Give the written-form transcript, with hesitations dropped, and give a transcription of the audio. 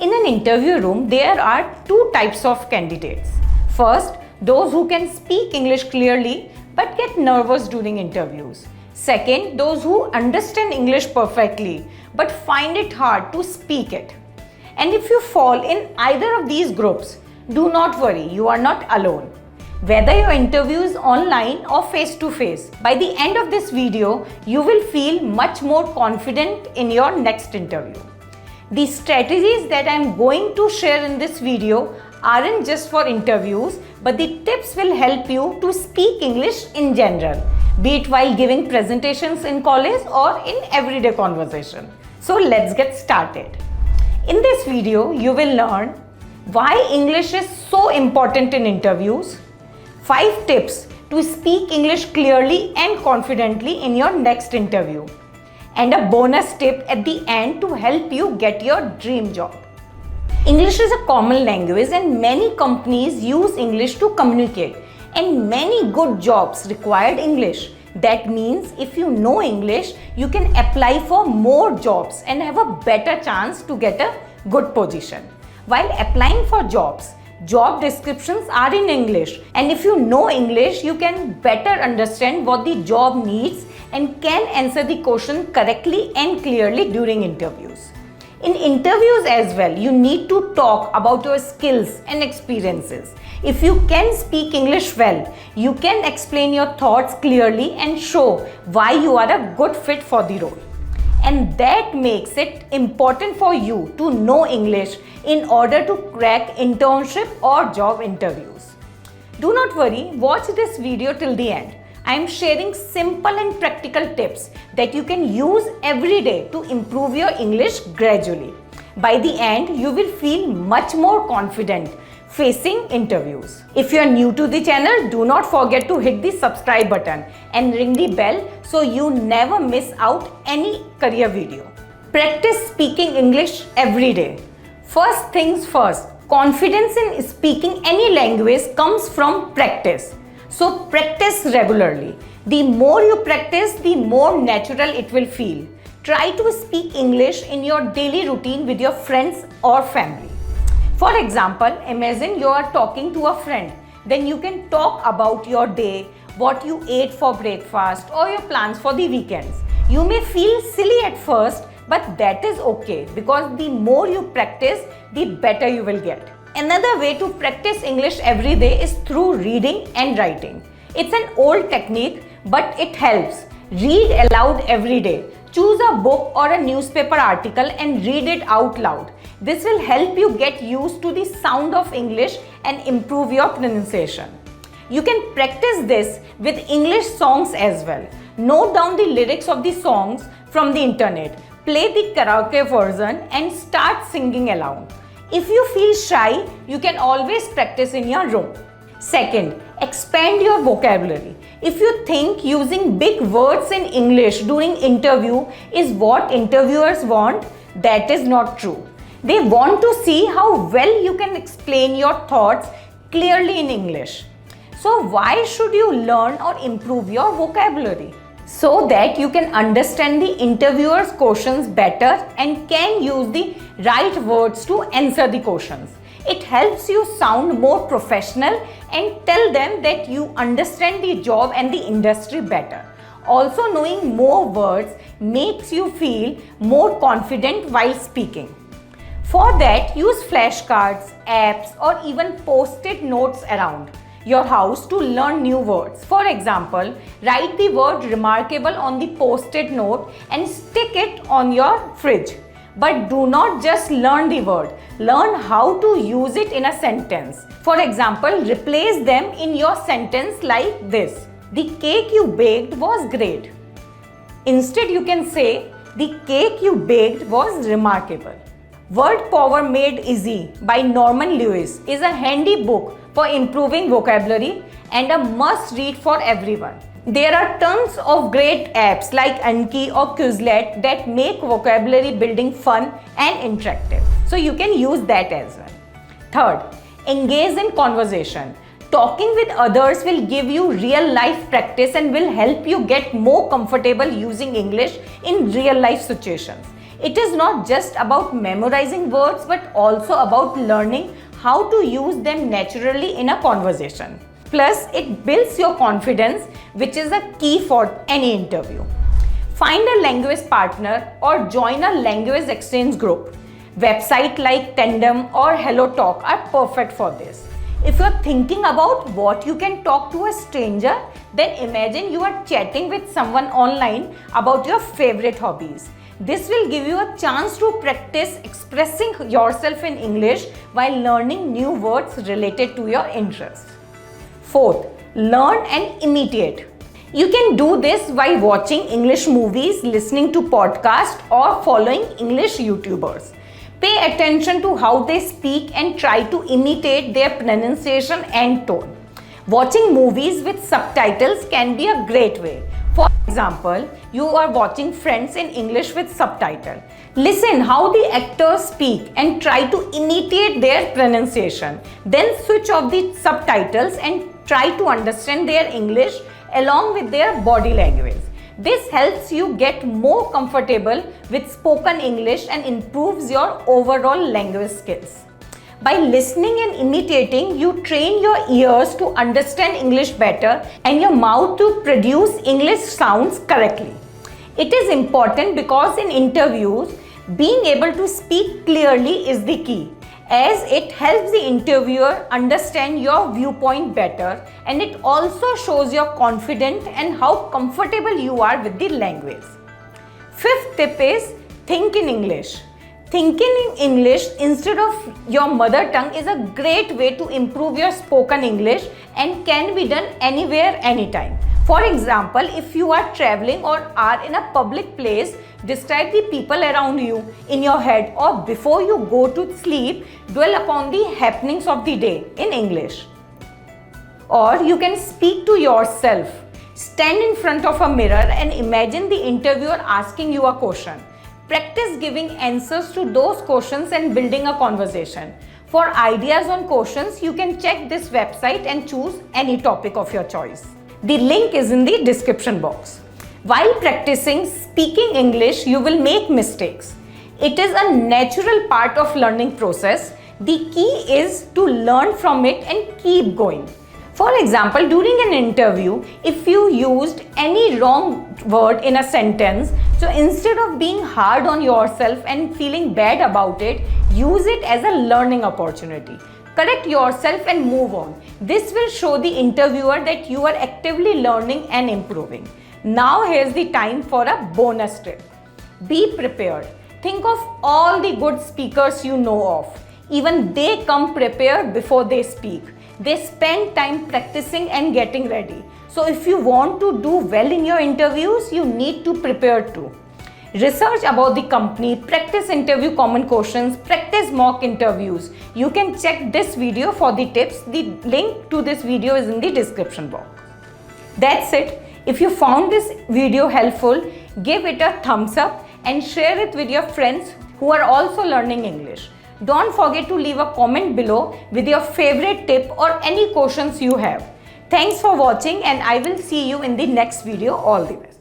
In an interview room, there are two types of candidates. First, those who can speak English clearly but get nervous during interviews. Second, those who understand English perfectly but find it hard to speak it. And if you fall in either of these groups, do not worry, you are not alone. Whether your interview is online or face-to-face, by the end of this video, you will feel much more confident in your next interview. The strategies that I am going to share in this video aren't just for interviews, but the tips will help you to speak English in general, be it while giving presentations in college or in everyday conversation. So let's get started. In this video, you will learn why English is so important in interviews, 5 tips to speak English clearly and confidently in your next interview, and a bonus tip at the end to help you get your dream job. English is a common language and many companies use English to communicate, and many good jobs required English. That means if you know English, you can apply for more jobs and have a better chance to get a good position. While applying for jobs, job descriptions are in English, and if you know English, you can better understand what the job needs and can answer the question correctly and clearly during interviews. In interviews as well, you need to talk about your skills and experiences. If you can speak English well, you can explain your thoughts clearly and show why you are a good fit for the role. And that makes it important for you to know English in order to crack internship or job interviews. Do not worry, watch this video till the end. I am sharing simple and practical tips that you can use every day to improve your English gradually. By the end, you will feel much more confident facing interviews. If you are new to the channel, do not forget to hit the subscribe button and ring the bell so you never miss out any career video. Practice speaking English every day. First things first, confidence in speaking any language comes from practice. So practice regularly. The more you practice, the more natural it will feel. Try to speak English in your daily routine with your friends or family. For example, imagine you are talking to a friend. Then you can talk about your day, what you ate for breakfast, or your plans for the weekends. You may feel silly at first, but that is okay because the more you practice, the better you will get. Another way to practice English every day is through reading and writing. It's an old technique, but it helps. Read aloud every day. Choose a book or a newspaper article and read it out loud. This will help you get used to the sound of English and improve your pronunciation. You can practice this with English songs as well. Note down the lyrics of the songs from the internet. Play the karaoke version and start singing along. If you feel shy, you can always practice in your room. Second, expand your vocabulary. If you think using big words in English during interview is what interviewers want, that is not true. They want to see how well you can explain your thoughts clearly in English. So why should you learn or improve your vocabulary? So that you can understand the interviewer's questions better and can use the right words to answer the questions. It helps you sound more professional and tell them that you understand the job and the industry better. Also, knowing more words makes you feel more confident while speaking. For that, use flashcards, apps, or even post-it notes around your house to learn new words. For example, write the word remarkable on the post-it note and stick it on your fridge. But do not just learn the word, learn how to use it in a sentence. For example, replace them in your sentence like this. The cake you baked was great. Instead, you can say, the cake you baked was remarkable. Word Power Made Easy by Norman Lewis is a handy book for improving vocabulary and a must-read for everyone. There are tons of great apps like Anki or Quizlet that make vocabulary building fun and interactive. So you can use that as well. Third, engage in conversation. Talking with others will give you real life practice and will help you get more comfortable using English in real life situations. It is not just about memorizing words but also about learning how to use them naturally in a conversation. Plus, it builds your confidence, which is a key for any interview. Find a language partner or join a language exchange group. Websites like Tandem or HelloTalk are perfect for this. If you're thinking about what you can talk to a stranger, then imagine you are chatting with someone online about your favorite hobbies. This will give you a chance to practice expressing yourself in English while learning new words related to your interests. Fourth, learn and imitate. You can do this by watching English movies, listening to podcasts, or following English YouTubers. Pay attention to how they speak and try to imitate their pronunciation and tone. Watching movies with subtitles can be a great way. For example, you are watching Friends in English with subtitle. Listen how the actors speak and try to imitate their pronunciation. Then switch off the subtitles and try to understand their English along with their body language. This helps you get more comfortable with spoken English and improves your overall language skills. By listening and imitating, you train your ears to understand English better and your mouth to produce English sounds correctly. It is important because in interviews, being able to speak clearly is the key, as it helps the interviewer understand your viewpoint better, and it also shows your confidence and how comfortable you are with the language. Fifth tip is think in English. Thinking in English instead of your mother tongue is a great way to improve your spoken English and can be done anywhere, anytime. For example, if you are traveling or are in a public place, describe the people around you in your head, or before you go to sleep, dwell upon the happenings of the day in English. Or you can speak to yourself. Stand in front of a mirror and imagine the interviewer asking you a question. Practice giving answers to those questions and building a conversation. For ideas on questions, you can check this website and choose any topic of your choice. The link is in the description box. While practicing speaking English, you will make mistakes. It is a natural part of learning process. The key is to learn from it and keep going. For example, during an interview, if you used any wrong word in a sentence, so instead of being hard on yourself and feeling bad about it, use it as a learning opportunity. Correct yourself and move on. This will show the interviewer that you are actively learning and improving. Now here's the time for a bonus tip. Be prepared. Think of all the good speakers you know of. Even they come prepared before they speak. They spend time practicing and getting ready. So if you want to do well in your interviews, you need to prepare too. Research about the company, practice interview common questions, practice mock interviews. You can check this video for the tips. The link to this video is in the description box. That's it. If you found this video helpful, give it a thumbs up and share it with your friends who are also learning English. Don't forget to leave a comment below with your favorite tip or any questions you have. Thanks for watching, and I will see you in the next video. All the best.